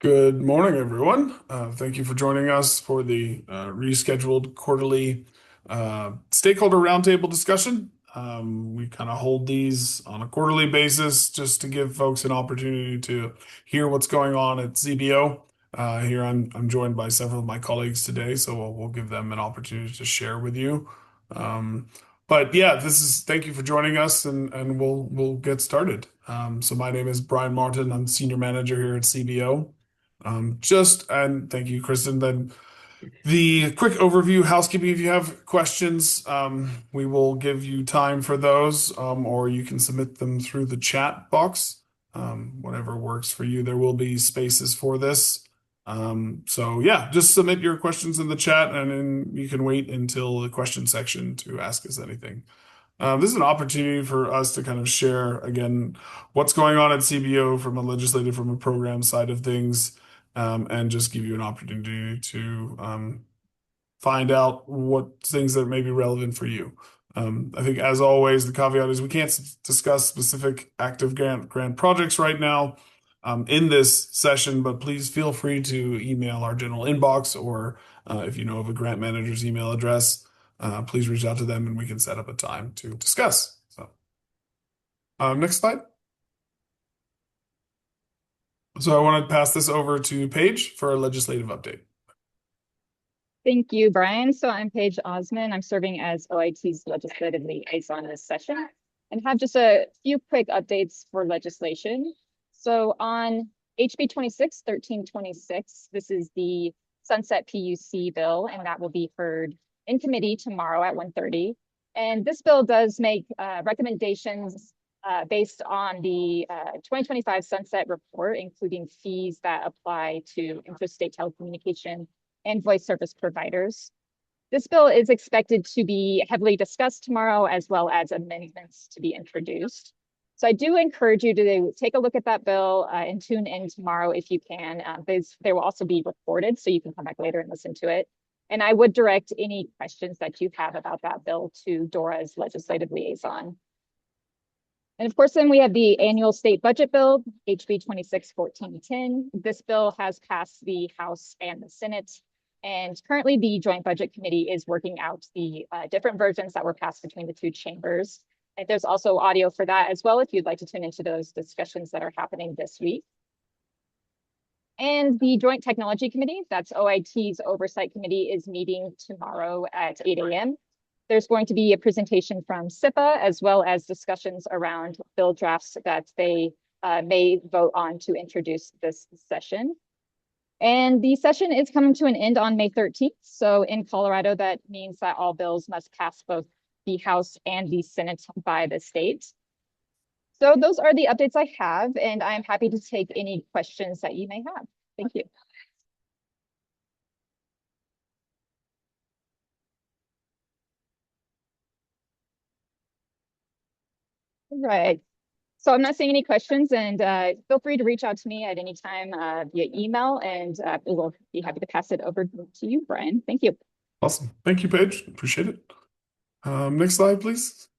Good morning, everyone. Thank you for joining us for the rescheduled quarterly stakeholder roundtable discussion. We kind of hold these on a quarterly basis just to give folks an opportunity to hear what's going on at CBO. Here I'm joined by several of my colleagues today, so we'll give them an opportunity to share with you. Um, but yeah, thank you for joining us, and we'll get started. So my name is Brian Martin. I'm senior manager here at CBO. And thank you, Kristen. Then the quick overview, housekeeping. If you have questions, we will give you time for those, or you can submit them through the chat box, whatever works for you. There will be spaces for this. So yeah, just submit your questions in the chat, and then you can wait until the question section to ask us anything. This is an opportunity for us to kind of share again what's going on at CBO from a legislative, from a program side of things, and just give you an opportunity to find out what things that may be relevant for you. I think, as always, the caveat is we can't discuss specific active grant projects right now in this session, but please feel free to email our general inbox, or if you know of a grant manager's email address, please reach out to them and we can set up a time to discuss. Next slide. So I want to pass this over to Paige for a legislative update. Thank you, Brian. So I'm Paige Osman. I'm serving as OIT's legislative liaison this session and have just a few quick updates for legislation. So on HB 1326, this is the Sunset PUC bill, and that will be heard in committee tomorrow at 1:30. And this bill does make recommendations based on the 2025 Sunset Report, including fees that apply to interstate telecommunication and voice service providers. This bill is expected to be heavily discussed tomorrow, as well as amendments to be introduced. So I do encourage you to take a look at that bill and tune in tomorrow if you can. They will also be recorded, so you can come back later and listen to it. And I would direct any questions that you have about that bill to Dora's legislative liaison. And of course, then we have the annual state budget bill, HB 1410. This bill has passed the House and the Senate. And currently, the Joint Budget Committee is working out the different versions that were passed between the two chambers. And there's also audio for that as well, if you'd like to tune into those discussions that are happening this week. And the Joint Technology Committee, that's OIT's oversight committee, is meeting tomorrow at 8 a.m. There's going to be a presentation from SIPA, as well as discussions around bill drafts that they may vote on to introduce this session. And the session is coming to an end on May 13th. So in Colorado, that means that all bills must pass both the House and the Senate by the state. So those are the updates I have, and I'm happy to take any questions that you may have. Thank you. All right. So I'm not seeing any questions, and feel free to reach out to me at any time via email, and we will be happy to pass it over to you, Brian. Thank you. Awesome. Thank you, Paige. Appreciate it. Next slide, please.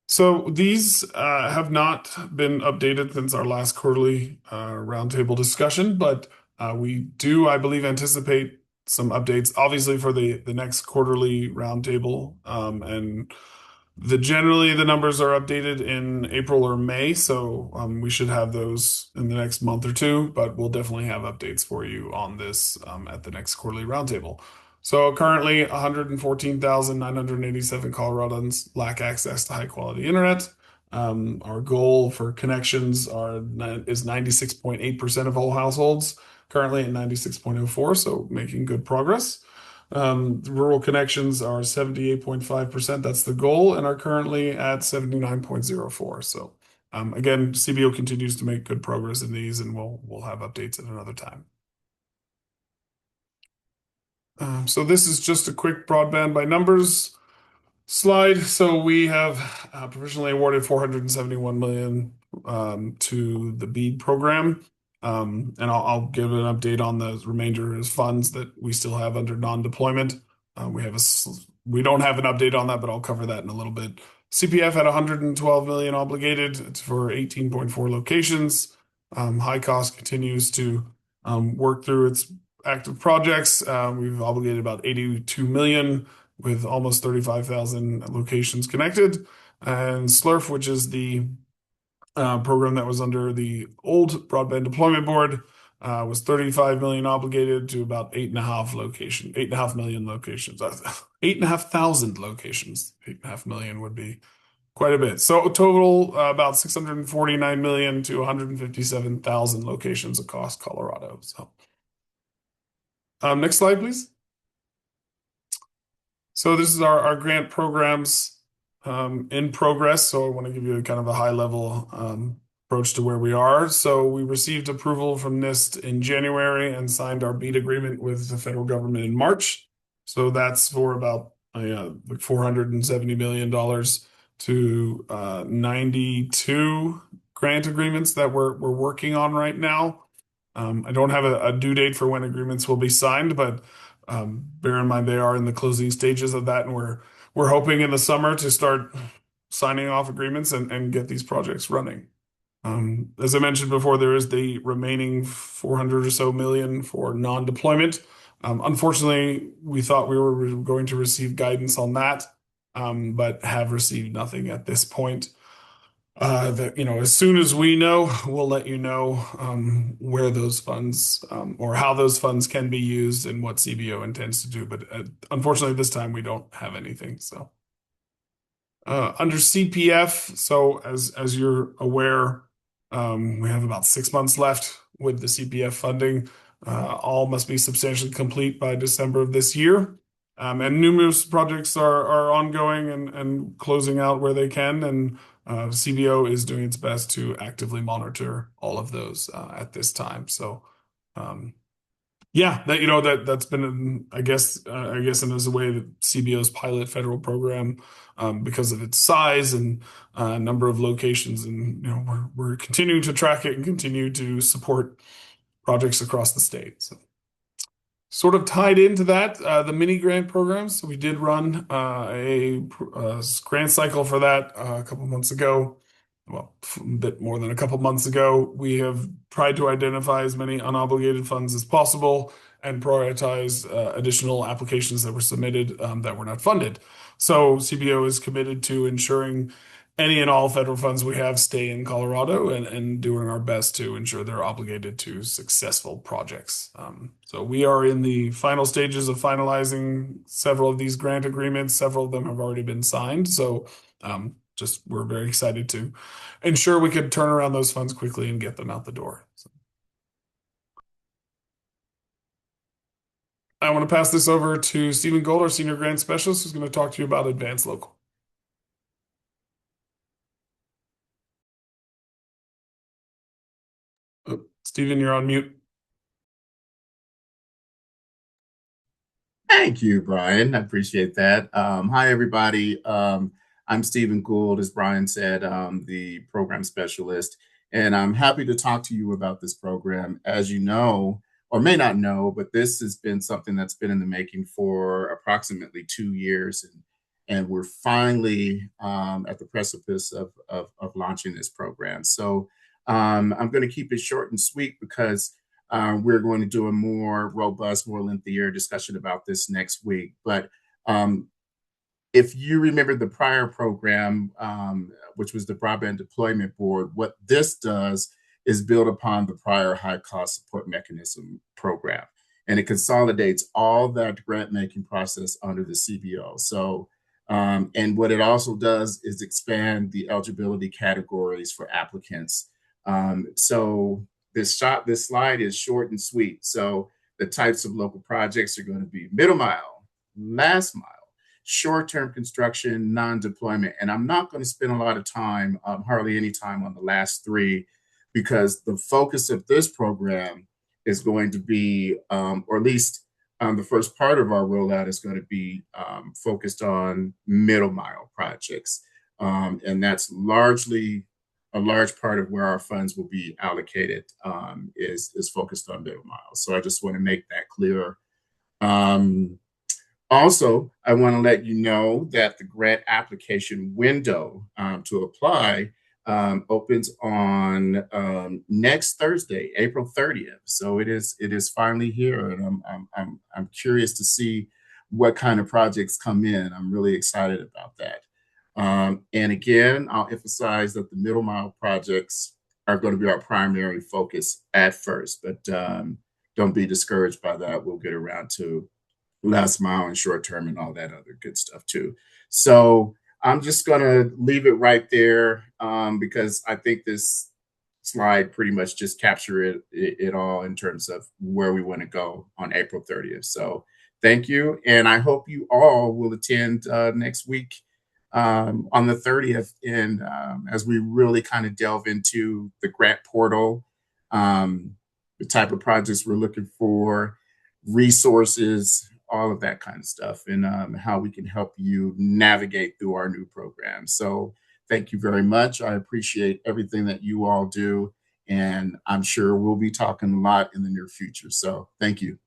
So these have not been updated since our last quarterly roundtable discussion, but we do, I believe, anticipate some updates, obviously, for the next quarterly roundtable. And generally the numbers are updated in April or May, so we should have those in the next month or two, but we'll definitely have updates for you on this at the next quarterly roundtable. So currently 114,987 Coloradans lack access to high quality internet. Our goal for connections is 96.8% of all households, currently at 96.04, so making good progress. Rural connections are 78.5%. That's the goal, and are currently at 79.04. So again, CBO continues to make good progress in these, and we'll have updates at another time. So this is just a quick broadband by numbers slide. So we have provisionally awarded 471 million to the BEAD program. And I'll give an update on the remainder as funds that we still have under non-deployment. We don't have an update on that, but I'll cover that in a little bit. CPF had 112 million obligated. It's for 18.4 locations. High Cost continues to work through its active projects. We've obligated about 82 million with almost 35,000 locations connected. And SLURF, which is the program that was under the old Broadband Deployment Board, was 35 million obligated to about 8.5 million locations. 8,500 locations. 8.5 million would be quite a bit. So total about 649 million to 157,000 locations across Colorado. So next slide, please. So this is our grant programs in progress. So I want to give you a kind of a high level approach to where we are. So we received approval from NIST in January and signed our BEAD agreement with the federal government in March. So that's for about like $470 million to 92 grant agreements that we're working on right now. I don't have a due date for when agreements will be signed, but bear in mind they are in the closing stages of that, and we're hoping in the summer to start signing off agreements and get these projects running. As I mentioned before, there is the remaining 400 or so million for non-deployment. Unfortunately, we thought we were going to receive guidance on that, but have received nothing at this point. That as soon as we know, we'll let you know where those funds or how those funds can be used and what CBO intends to do. But unfortunately, this time we don't have anything. So under CPF, so as you're aware, we have about 6 months left with the CPF funding. All must be substantially complete by December of this year. And numerous projects are ongoing and closing out where they can. And CBO is doing its best to actively monitor all of those at this time. So, yeah, that's been, I guess, and as a way that CBO's pilot federal program, because of its size and number of locations, and we're continuing to track it and continue to support projects across the state. So sort of tied into that, the mini grant programs. So we did run a grant cycle for that a couple months ago. Well, a bit more than a couple months ago. We have tried to identify as many unobligated funds as possible and prioritize additional applications that were submitted that were not funded. So CBO is committed to ensuring any and all federal funds we have stay in Colorado and doing our best to ensure they're obligated to successful projects. So we are in the final stages of finalizing several of these grant agreements. Several of them have already been signed. So just we're very excited to ensure we could turn around those funds quickly and get them out the door. So I want to pass this over to Stephen Gold, our Senior Grant Specialist, who's going to talk to you about Advanced Local. Oh, Stephen, you're on mute. Thank you, Brian. I appreciate that. Hi, everybody. I'm Stephen Gould, as Brian said, the program specialist, and I'm happy to talk to you about this program. As you know, or may not know, but this has been something that's been in the making for approximately 2 years, and we're finally at the precipice of launching this program. So I'm going to keep it short and sweet because we're going to do a more robust, more lengthier discussion about this next week. But if you remember the prior program, which was the Broadband Deployment Board, what this does is build upon the prior high cost support mechanism program. And it consolidates all that grant making process under the CBO. So, and what it also does is expand the eligibility categories for applicants. So this slide is short and sweet. So the types of local projects are going to be middle mile, last mile, short-term construction, non-deployment. And I'm not going to spend a lot of time, hardly any time on the last three, because the focus of this program is going to be, or at least the first part of our rollout is going to be focused on middle mile projects. And that's largely a large part of where our funds will be allocated is focused on middle mile. So I just want to make that clear. Also, I want to let you know that the grant application window to apply opens on next Thursday, April 30th. So it is finally here, and I'm curious to see what kind of projects come in. I'm really excited about that. And again, I'll emphasize that the middle mile projects are going to be our primary focus at first, but don't be discouraged by that. We'll get around to last mile and short term and all that other good stuff too. So I'm just going to leave it right there because I think this slide pretty much just capture it all in terms of where we want to go on April 30th. So thank you. And I hope you all will attend next week on the 30th. And as we really kind of delve into the grant portal, the type of projects we're looking for, resources, all of that kind of stuff, and how we can help you navigate through our new program. So thank you very much. I appreciate everything that you all do, and I'm sure we'll be talking a lot in the near future. So thank you.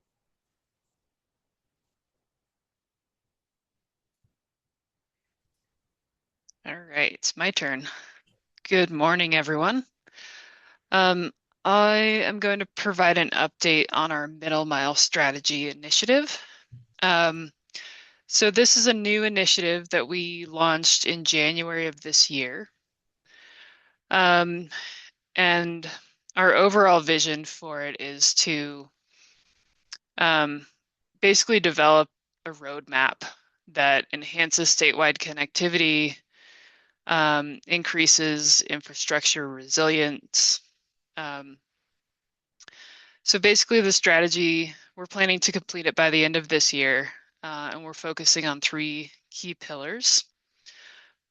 All right, it's my turn. Good morning, everyone. I am going to provide an update on our middle mile strategy initiative. So this is a new initiative that we launched in January of this year. And our overall vision for it is to basically develop a roadmap that enhances statewide connectivity, increases infrastructure resilience. So basically the strategy, we're planning to complete it by the end of this year, and we're focusing on 3 key pillars.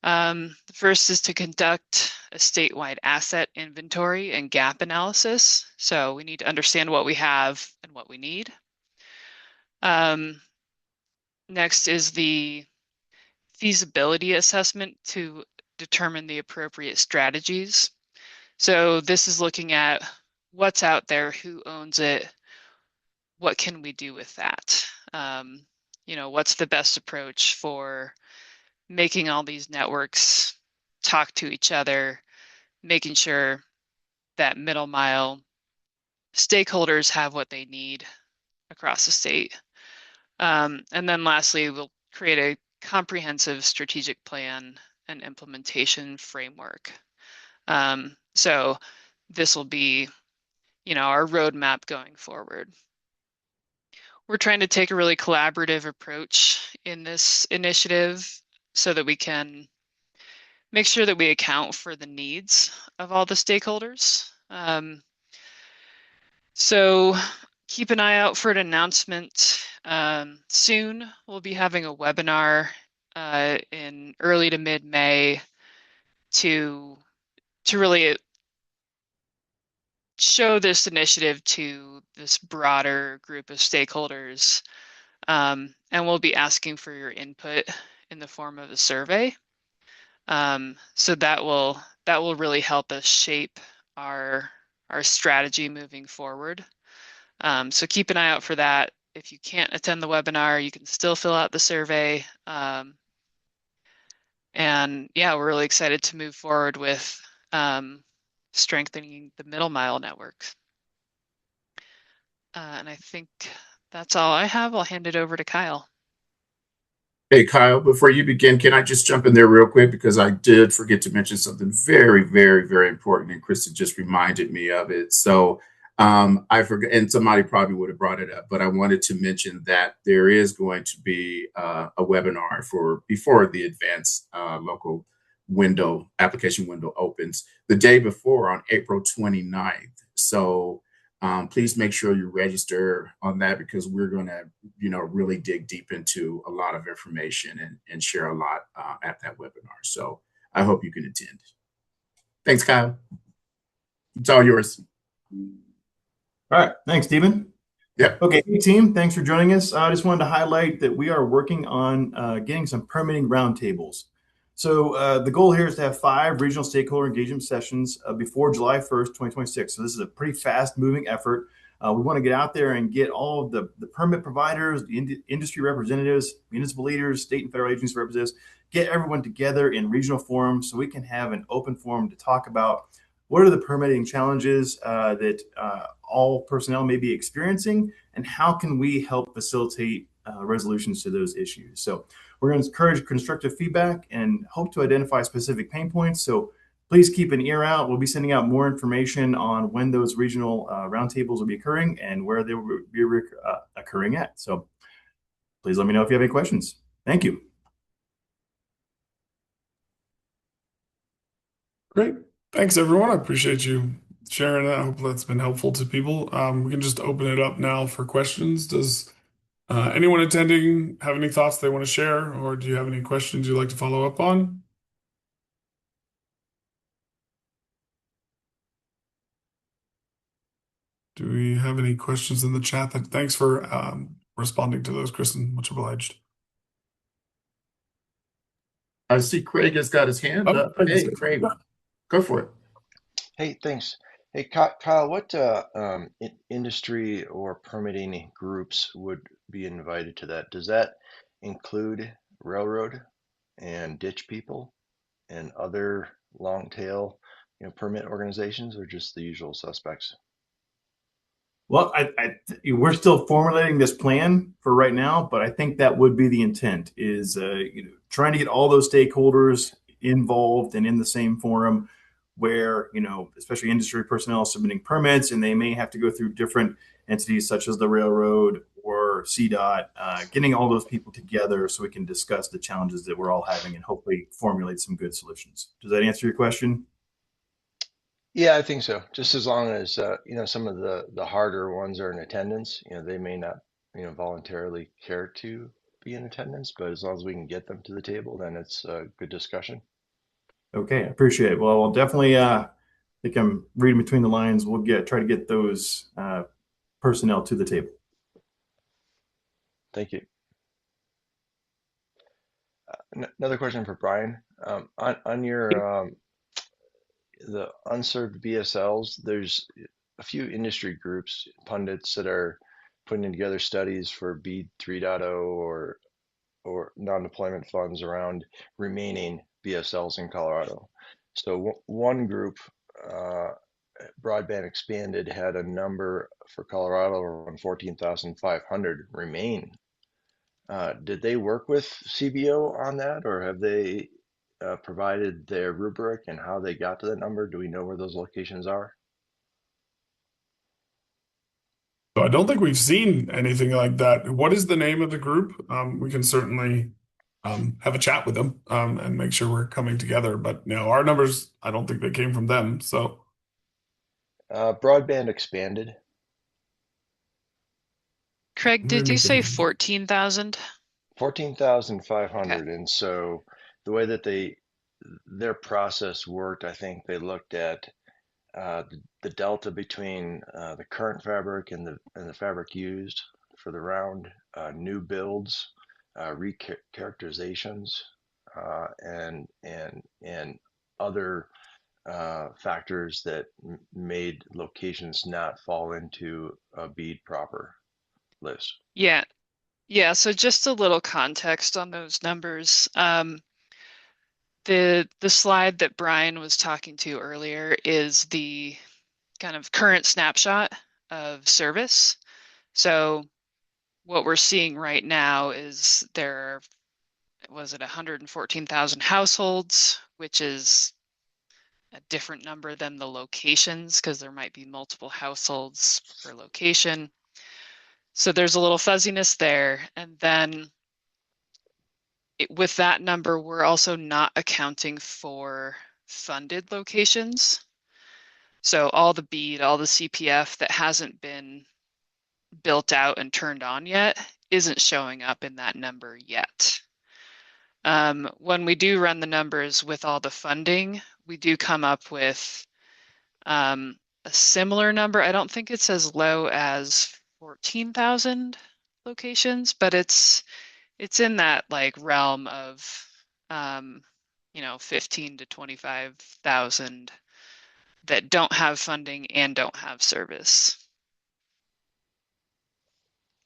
The first is to conduct a statewide asset inventory and gap analysis. So we need to understand what we have and what we need. Next is the feasibility assessment to determine the appropriate strategies. So this is looking at what's out there, who owns it, what can we do with that? What's the best approach for making all these networks talk to each other, making sure that middle mile stakeholders have what they need across the state. And then lastly, we'll create a comprehensive strategic plan and implementation framework. So this will be, our roadmap going forward. We're trying to take a really collaborative approach in this initiative so that we can make sure that we account for the needs of all the stakeholders. So keep an eye out for an announcement soon. We'll be having a webinar in early to mid-May to really show this initiative to this broader group of stakeholders. And we'll be asking for your input in the form of a survey. So that will really help us shape our strategy moving forward. So keep an eye out for that. If you can't attend the webinar, you can still fill out the survey. And yeah, we're really excited to move forward with strengthening the middle mile network. And I think that's all I have. I'll hand it over to Kyle. Hey, Kyle, before you begin, can I just jump in there real quick? Because I did forget to mention something very, very, very important, and Krista just reminded me of it. So I forgot, and somebody probably would have brought it up, but I wanted to mention that there is going to be a webinar before the advanced local application window opens the day before on April 29th. So please make sure you register on that because we're going to, really dig deep into a lot of information and share a lot at that webinar. So I hope you can attend. Thanks, Kyle. It's all yours. All right. Thanks, Stephen. Yeah. Okay, hey, team. Thanks for joining us. I just wanted to highlight that we are working on getting some permitting roundtables. So the goal here is to have 5 regional stakeholder engagement sessions before July 1st, 2026. So this is a pretty fast moving effort. We want to get out there and get all of the permit providers, the industry representatives, municipal leaders, state and federal agency representatives, get everyone together in regional forums so we can have an open forum to talk about what are the permitting challenges that all personnel may be experiencing, and how can we help facilitate resolutions to those issues. So we're going to encourage constructive feedback and hope to identify specific pain points. So please keep an ear out. We'll be sending out more information on when those regional roundtables will be occurring and where they will be occurring at. So please let me know if you have any questions. Thank you. Great. Thanks, everyone. I appreciate you sharing that. I hope that's been helpful to people. We can just open it up now for questions. Does anyone attending have any thoughts they want to share, or do you have any questions you'd like to follow up on? Do we have any questions in the chat? Thanks for responding to those, Kristen. Much obliged. I see Craig has got his hand up. Hey, Craig, go for it. Hey, thanks. Hey, Kyle, what industry or permitting groups would be invited to that? Does that include railroad and ditch people and other long tail, permit organizations, or just the usual suspects? Well, we're still formulating this plan for right now, but I think that would be the intent, is trying to get all those stakeholders involved and in the same forum where, especially industry personnel submitting permits, and they may have to go through different entities such as the railroad or CDOT, getting all those people together so we can discuss the challenges that we're all having and hopefully formulate some good solutions. Does that answer your question? Yeah, I think so. Just as long as some of the harder ones are in attendance, they may not voluntarily care to be in attendance, but as long as we can get them to the table, then it's a good discussion. Okay, I appreciate it. Well, we'll definitely, I think I'm reading between the lines. We'll try to get those personnel to the table. Thank you. Another question for Brian. On your the unserved BSLs, there's a few industry groups, pundits that are putting together studies for BEAD 3.0 or non-deployment funds around remaining BSLs in Colorado. So one group, Broadband Expanded, had a number for Colorado around 14,500 remain. Did they work with CBO on that, or have they provided their rubric and how they got to that number? Do we know where those locations are? So I don't think we've seen anything like that. What is the name of the group? We can certainly have a chat with them and make sure we're coming together. But no, our numbers, I don't think they came from them. So Broadband Expanded. Craig, did you say 14,000? 14,500. Okay. And so the way that their process worked, I think they looked at the delta between the current fabric and the fabric used for the round, new builds, recharacterizations, and other factors that made locations not fall into a BEAD proper list. Yeah. Yeah. So just a little context on those numbers. The slide that Brian was talking to earlier is the kind of current snapshot of service. So what we're seeing right now is there was it 114,000 households, which is a different number than the locations because there might be multiple households per location. So there's a little fuzziness there. And then with that number, we're also not accounting for funded locations. So all the BEAD, all the CPF that hasn't been built out and turned on yet isn't showing up in that number yet. When we do run the numbers with all the funding, we do come up with a similar number. I don't think it's as low as 14,000 locations, but it's in that like realm of 15 to 25,000 that don't have funding and don't have service.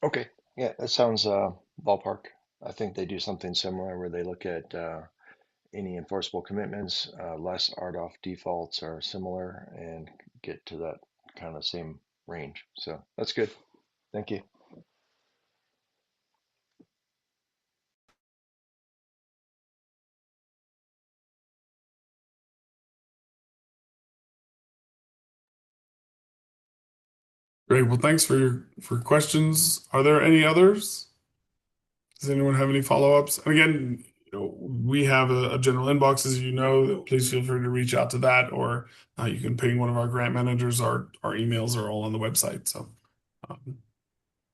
Okay, yeah, that sounds ballpark. I think they do something similar where they look at any enforceable commitments, less RDoF defaults are similar, and get to that kind of same range. So that's good. Thank you. Great. Well, thanks for questions. Are there any others? Does anyone have any follow-ups? And again, we have a general inbox, as you know. Please feel free to reach out to that, or you can ping one of our grant managers. Our emails are all on the website. So,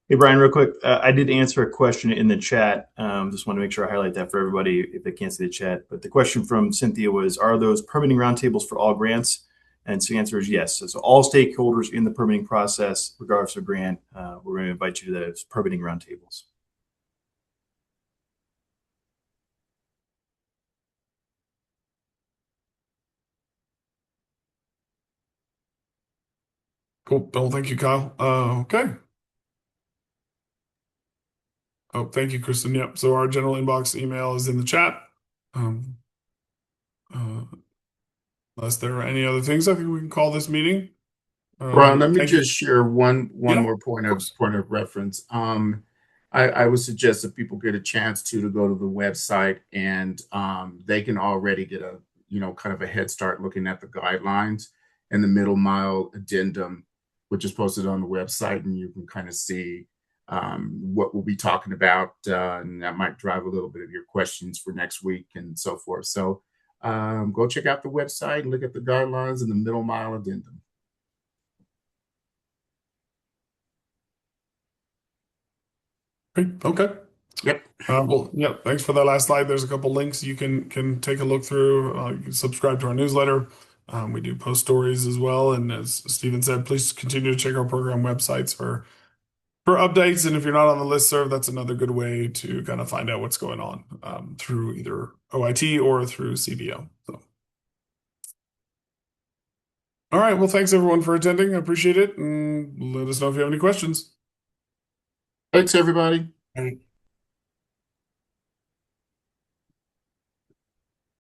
Hey, Brian, real quick, I did answer a question in the chat. Just want to make sure I highlight that for everybody if they can't see the chat. But the question from Cynthia was, are those permitting roundtables for all grants? And so the answer is yes. So all stakeholders in the permitting process, regardless of grant, we're going to invite you to those permitting roundtables. cool. Well, thank you, Kyle. Okay. Oh, thank you, Kristen. Yep. So our general inbox email is in the chat. Um, uh, unless there are any other things, I think we can call this meeting. Ron, let me Thank you. just share one Yeah, more of point course. of reference. I would suggest if people get a chance to go to the website, and they can already get a kind of a head start looking at the guidelines and the middle mile addendum, which is posted on the website, and you can kind of see what we'll be talking about, and that might drive a little bit of your questions for next week and so forth. So go check out the website and look at the guidelines and the middle mile addendum. Great. Okay. Yep. Well, yeah, thanks for that last slide. There's a couple links you can take a look through. You can subscribe to our newsletter. We do post stories as well. And as Stephen said, please continue to check our program websites for updates. And if you're not on the listserv, that's another good way to kind of find out what's going on through either OIT or through CBO. So, all right. Well, thanks everyone for attending. I appreciate it. And let us know if you have any questions. Thanks, everybody. All right.